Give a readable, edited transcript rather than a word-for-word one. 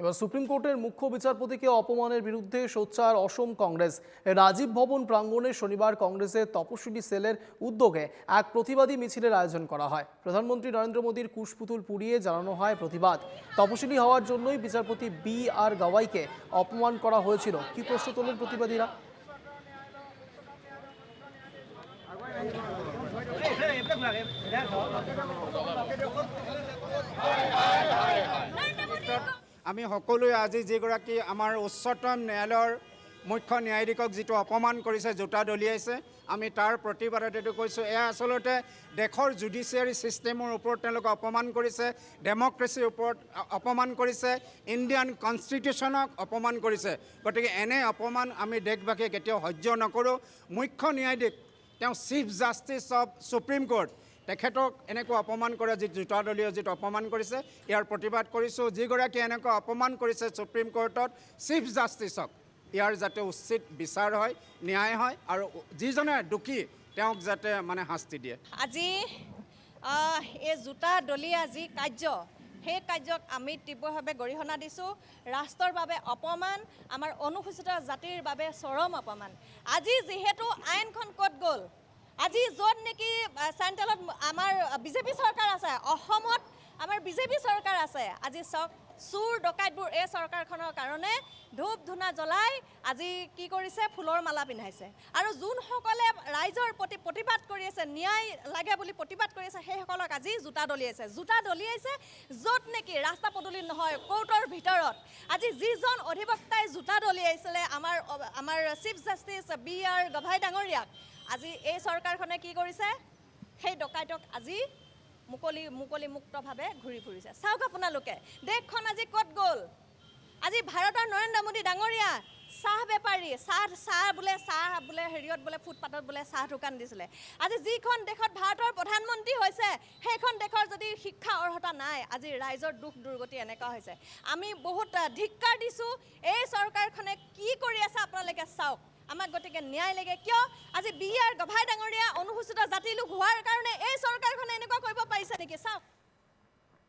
এবার সুপ্রিম কোর্টের মুখ্য বিচারপতিকে অপমানের বিরুদ্ধে সোচ্চার অসম কংগ্রেস। রাজীব ভবন প্রাঙ্গণে শনিবার কংগ্রেসের তপশিলি সেলের উদ্যোগে এক প্রতিবাদী মিছিলের আয়োজন করা হয়। প্রধানমন্ত্রী নরেন্দ্র মোদীর কুশপুতুল পুড়িয়ে জানানো হয় প্রতিবাদ। তপশিলি হওয়ার জন্যই বিচারপতি বি.আর. গাওয়াইকে অপমান করা হয়েছিল। কি প্রশ্ন তোলেন প্রতিবাদীরা? আমি সকলোৱে আজি যিগৰাকী আমাৰ উচ্চতম ন্যায়ালয়ৰ মুখ্য ন্যায়াধীশক যিটো অপমান কৰিছে, জোতা দলিয়াইছে, আমি তাৰ প্ৰতিবাদত এইটো কৈছোঁ। এয়া আচলতে দেশৰ জুডিচিয়াৰী ছিষ্টেমৰ ওপৰত তেওঁলোকে অপমান কৰিছে, ডেমক্ৰেচিৰ ওপৰত অপমান কৰিছে, ইণ্ডিয়ান কনষ্টিটিউশ্যনক অপমান কৰিছে। গতিকে এনে অপমান আমি দেশবাসীয়ে কেতিয়াও সহ্য নকৰোঁ। মুখ্য ন্যায়াধীশ, তেওঁ chief justice of supreme court, তেখেতক এনেকুৱা অপমান কৰে, যি জোতা দলীয় যিটো অপমান কৰিছে, ইয়াৰ প্ৰতিবাদ কৰিছোঁ। যিগৰাকীয়ে এনেকুৱা অপমান কৰিছে সুপ্ৰিম কোৰ্টত চিফ জাষ্টিছক, ইয়াৰ যাতে উচিত বিচাৰ হয়, ন্যায় হয়, আৰু যিজনে দোষী তেওঁক যাতে শাস্তি দিয়ে। আজি এই জোতা দলীয়া যি কাৰ্য, সেই কাৰ্যক আমি তীব্ৰভাৱে গৰিহণা দিছোঁ। ৰাষ্ট্ৰৰ বাবে অপমান, আমাৰ অনুসূচিত জাতিৰ বাবে চৰম অপমান। আজি যিহেতু আইনখন ক'ত গ'ল, আজি য'ত নেকি চেণ্ট্ৰেলত আমাৰ বিজেপি চৰকাৰ আছে, অসমত আমাৰ বিজেপি চৰকাৰ আছে, আজি চাওক চোৰ ডকাইতবোৰ এই চৰকাৰখনৰ কাৰণে ধূপ ধূনা জ্বলাই আজি কি কৰিছে, ফুলৰ মালা পিন্ধাইছে। আৰু যোনসকলে ৰাইজৰ প্ৰতি প্ৰতিবাদ কৰি আছে, ন্যায় লাগে বুলি প্ৰতিবাদ কৰি আছে, সেইসকলক আজি জোতা দলিয়াইছে। জোতা দলিয়াইছে য'ত নেকি ৰাস্তা পদূলি নহয়, কোৰ্টৰ ভিতৰত। আজি যিজন অধিবক্তাই জোতা দলিয়াইছিলে আমাৰ চিফ জাষ্টিছ বি.আৰ. গাভাই ডাঙৰীয়াক, আজি এই চৰকাৰখনে কি কৰিছে, সেই ডকাইতক আজি মুক্তভাৱে ঘূৰি ফুৰিছে। চাওক আপোনালোকে, দেশখন আজি ক'ত গ'ল। আজি ভাৰতৰ নৰেন্দ্ৰ মোদী ডাঙৰীয়া চাহ বেপাৰী, চাহ বোলে হেৰিয়ত বোলে ফুটপাথত বোলে চাহ দোকান দিছিলে। আজি যিখন দেশত ভাৰতৰ প্ৰধানমন্ত্ৰী হৈছে, সেইখন দেশৰ যদি শিক্ষা অৰ্হতা নাই, আজি ৰাইজৰ দুখ দুৰ্গতি এনেকুৱা হৈছে। আমি বহুত ধিক্কাৰ দিছোঁ। এই চৰকাৰখনে কি কৰি আছে আপোনালোকে চাওক। আমাক গতিকে ন্যায় লাগে। কিয় আজি বি.আৰ. গাভাই ডাঙৰীয়া অনুসূচিত জাতি লোক হোৱাৰ কাৰণে এই চৰকাৰখনে এনেকুৱা কৰিব পাৰিছে নেকি? চাওক।